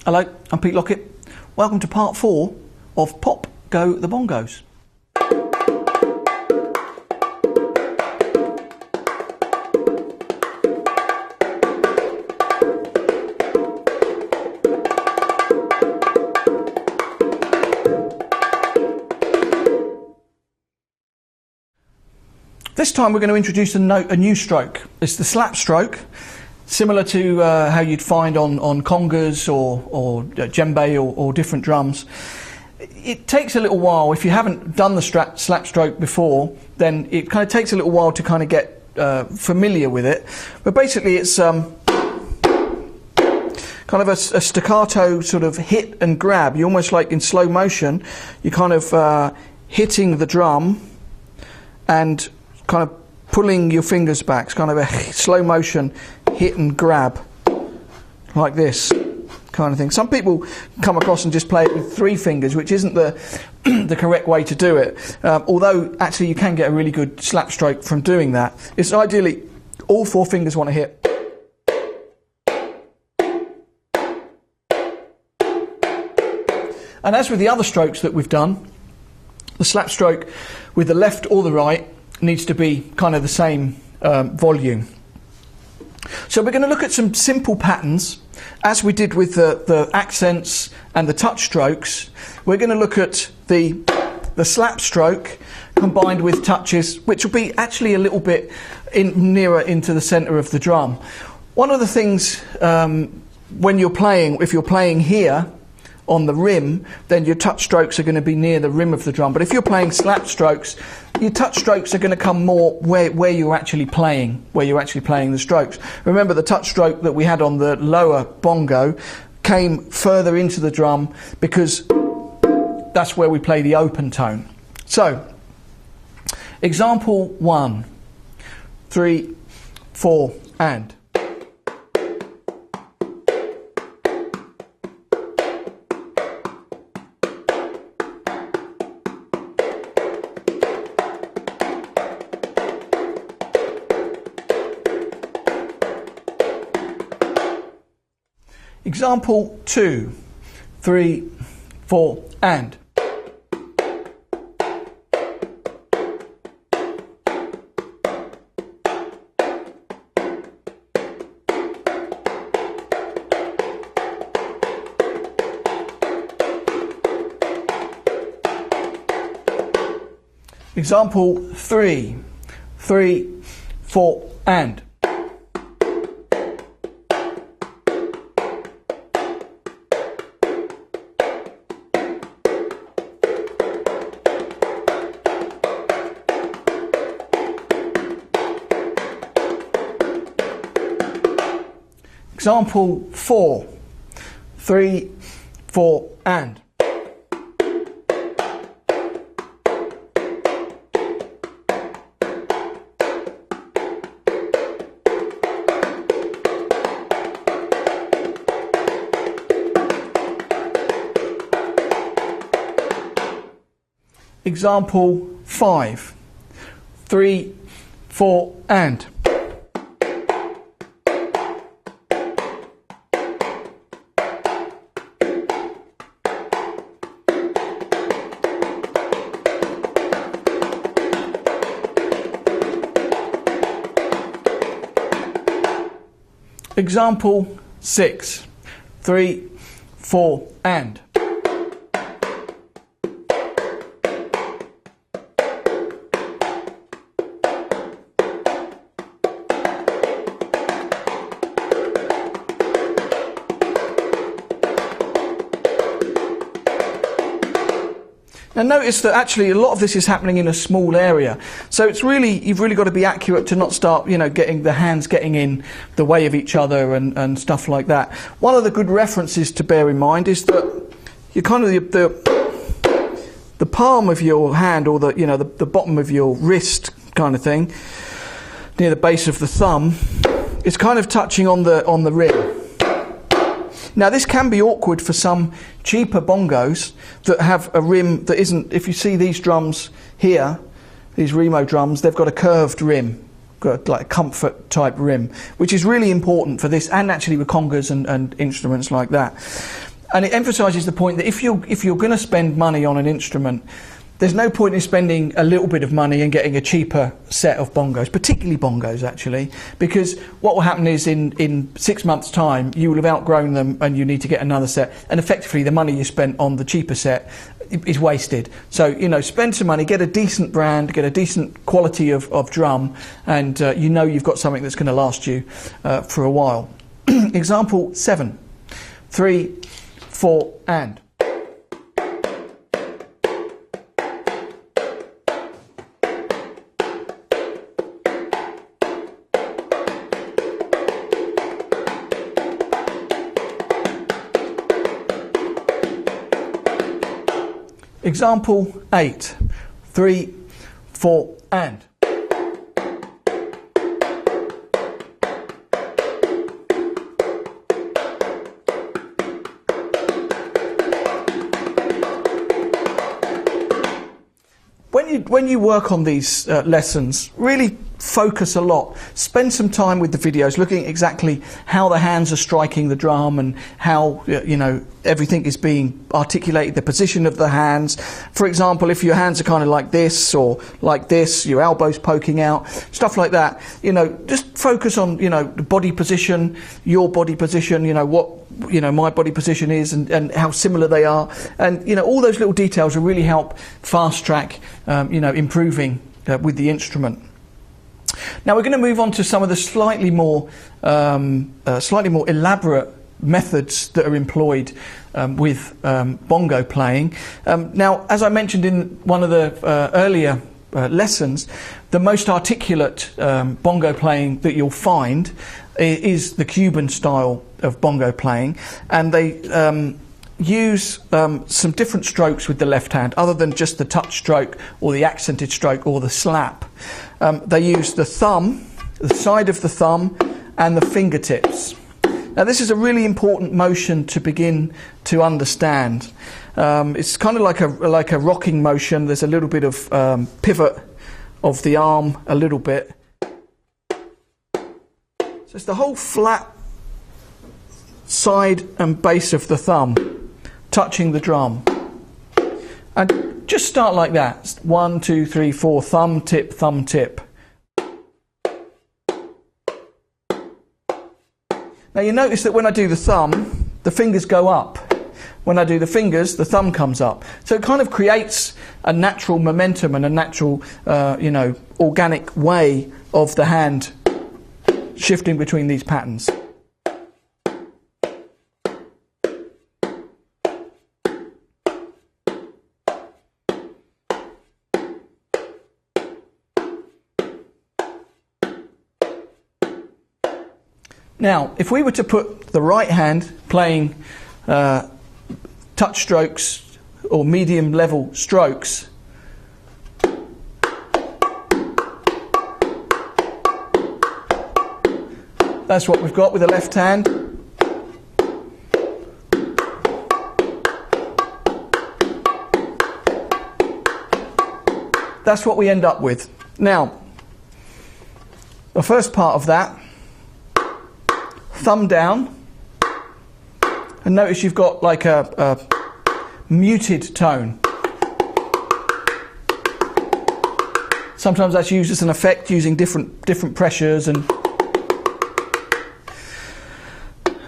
Hello, I'm Pete Lockett. Welcome to part 4 of Pop Go the Bongos. This time we're going to introduce a new stroke. It's the slap stroke, similar to how you'd find on Congas or Djembe or different drums. It takes a little while. If you haven't done the slap stroke before, then it kind of takes a little while to kind of get familiar with it. But basically it's kind of a staccato sort of hit and grab. You almost like in slow motion, you're kind of hitting the drum and kind of pulling your fingers back. It's kind of a slow motion hit and grab, like this kind of thing. Some people come across and just play it with 3 fingers, which isn't the the correct way to do it. Although actually you can get a really good slap stroke from doing that. It's ideally all 4 fingers want to hit. And as with the other strokes that we've done, the slap stroke with the left or the right needs to be kind of the same volume. So we're going to look at some simple patterns, as we did with the accents and the touch strokes. We're going to look at the slap stroke combined with touches, which will be actually a little bit nearer into the centre of the drum. One of the things when you're playing, if you're playing here on the rim, then your touch strokes are going to be near the rim of the drum. But if you're playing slap strokes, your touch strokes are going to come more where you're actually playing, the strokes. Remember, the touch stroke that we had on the lower bongo came further into the drum because that's where we play the open tone. So, example 1, 3, 4, and. Example 2, 3, 4, and. Example 3, 3, 4, and. Example 4, 3, 4, and. Example 5, 3, 4, and. Example 6, 3, 4, and. Now notice that actually a lot of this is happening in a small area, so it's really, you've really got to be accurate to not start, getting the hands getting in the way of each other and stuff like that. One of the good references to bear in mind is that you kind of the palm of your hand, or the bottom of your wrist kind of thing, near the base of the thumb, is kind of touching on the rim. Now this can be awkward for some cheaper bongos that have a rim that isn't, if you see these drums here, these Remo drums, they've got a curved rim, got like a comfort type rim, which is really important for this, and actually with congas and instruments like that. And it emphasises the point that if you're going to spend money on an instrument, there's no point in spending a little bit of money and getting a cheaper set of bongos, particularly bongos actually, because what will happen is in 6 months' time you will have outgrown them and you need to get another set, and effectively the money you spent on the cheaper set is wasted. So, you know, spend some money, get a decent brand, get a decent quality of drum, and you know you've got something that's going to last you for a while. Example 7, 3, 4, and. Example 8, 3, 4, and. When you work on these lessons, really focus a lot. Spend some time with the videos, looking at exactly how the hands are striking the drum and how, you know, everything is being articulated, the position of the hands. For example, if your hands are kind of like this or like this, your elbows poking out, stuff like that, you know, just focus on, you know, the body position, your body position, you know, what, you know, my body position is, and how similar they are. And, you know, all those little details will really help fast track, you know, improving with the instrument. Now we're going to move on to some of the slightly more elaborate methods that are employed with bongo playing. Now, as I mentioned in one of the earlier lessons, the most articulate bongo playing that you'll find is the Cuban style of bongo playing, and they use some different strokes with the left hand other than just the touch stroke or the accented stroke or the slap. They use the thumb, the side of the thumb, and the fingertips. Now this is a really important motion to begin to understand. It's kind of like a rocking motion. There's a little bit of pivot of the arm, a little bit. So it's the whole flat side and base of the thumb touching the drum. And just start like that. 1, 2, 3, 4, thumb, tip, thumb, tip. Now you notice that when I do the thumb, the fingers go up. When I do the fingers, the thumb comes up. So it kind of creates a natural momentum and a natural, you know, organic way of the hand shifting between these patterns. Now, if we were to put the right hand playing touch strokes or medium level strokes, that's what we've got with the left hand. That's what we end up with. Now, the first part of that, thumb down, and notice you've got like a muted tone. Sometimes that's used as an effect using different pressures, and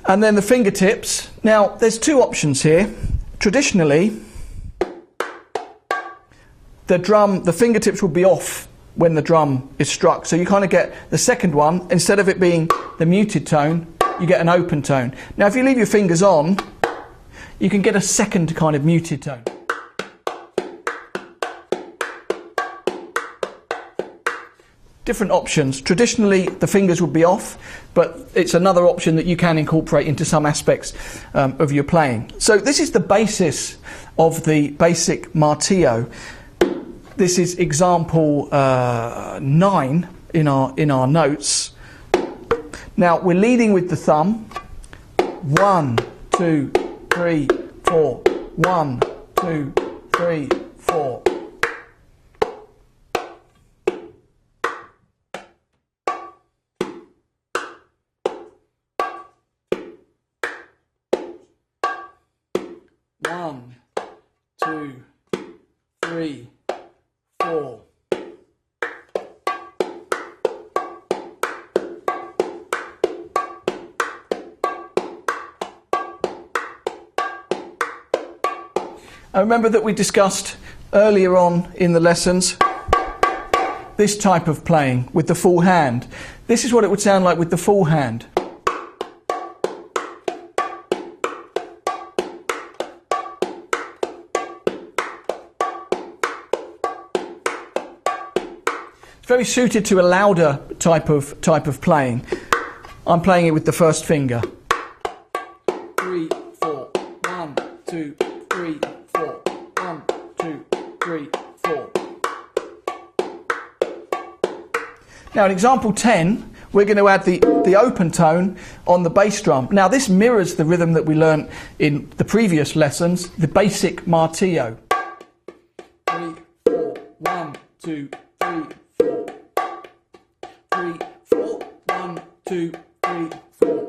then the fingertips. Now there's two options here. Traditionally, the fingertips will be off when the drum is struck, so you kind of get the second one, instead of it being the muted tone, you get an open tone. Now if you leave your fingers on, you can get a second kind of muted tone. Different options. Traditionally the fingers would be off, but it's another option that you can incorporate into some aspects of your playing. So this is the basis of the basic martillo. This is example 9 in our notes. Now we're leading with the thumb. 1, 2, 3, 4. 1, 2, 3, 4. 1, 2, 3, 4. I remember that we discussed earlier on in the lessons this type of playing with the full hand. This is what it would sound like with the full hand. It's very suited to a louder type of playing. I'm playing it with the first finger. 3, 4, 1, 2, 3, 4, 1, 2, 3, 4. Now in example 10, we're going to add the open tone on the bass drum. Now this mirrors the rhythm that we learnt in the previous lessons, the basic Martillo. 3, 4, 1, 2, 3, 4. 3, 4, 1, 2, 3, 4.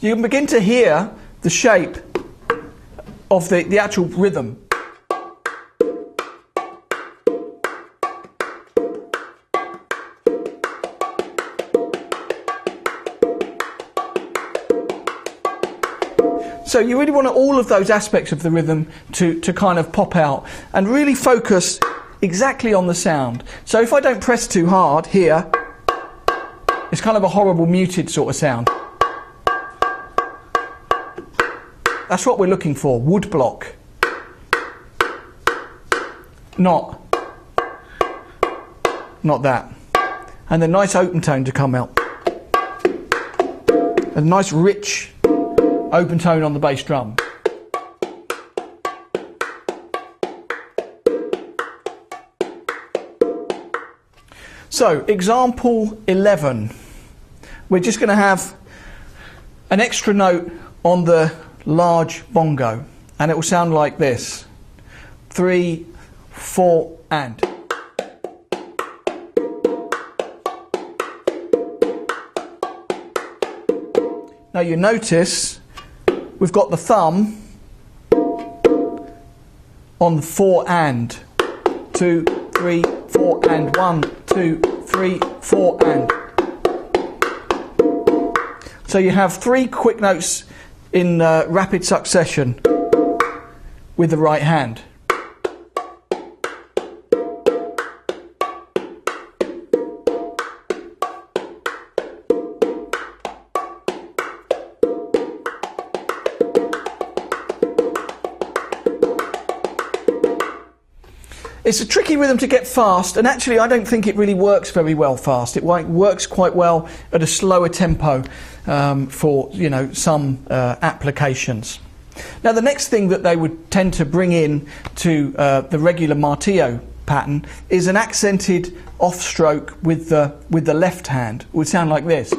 You can begin to hear the shape of the actual rhythm. So you really want all of those aspects of the rhythm to kind of pop out and really focus exactly on the sound. So if I don't press too hard here, it's kind of a horrible muted sort of sound. That's what we're looking for, wood block. Not that. And a nice open tone to come out. A nice rich open tone on the bass drum. So, example 11. We're just going to have an extra note on the large bongo, and it will sound like this. 3, 4, and. Now you notice we've got the thumb on the 4 and. 2, 3, 4 and. 1, 2, 3, 4 and. So you have 3 quick notes in rapid succession with the right hand. It's a tricky rhythm to get fast, and actually I don't think it really works very well fast. It works quite well at a slower tempo for some applications. Now the next thing that they would tend to bring in to the regular Martillo pattern is an accented off stroke with the left hand. It would sound like this.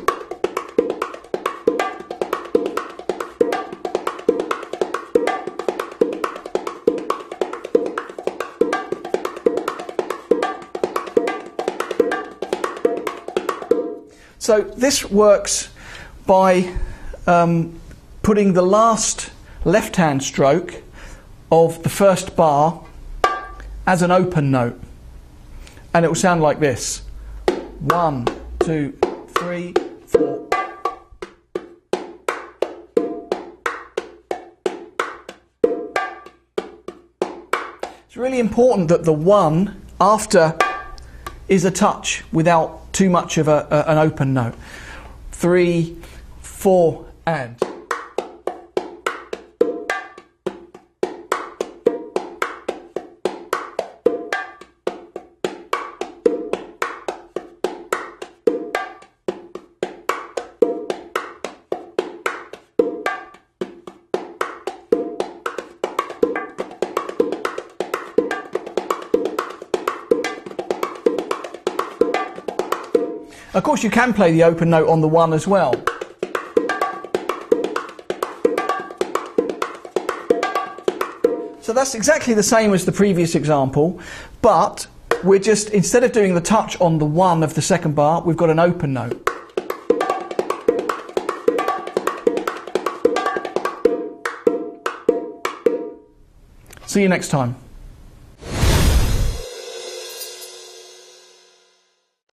So this works by putting the last left-hand stroke of the first bar as an open note, and it will sound like this. 1, 2, 3, 4. It's really important that the 1 after is a touch without too much of an open note. 3, 4, and. Of course, you can play the open note on the 1 as well. So that's exactly the same as the previous example, but we're just, instead of doing the touch on the 1 of the second bar, we've got an open note. See you next time.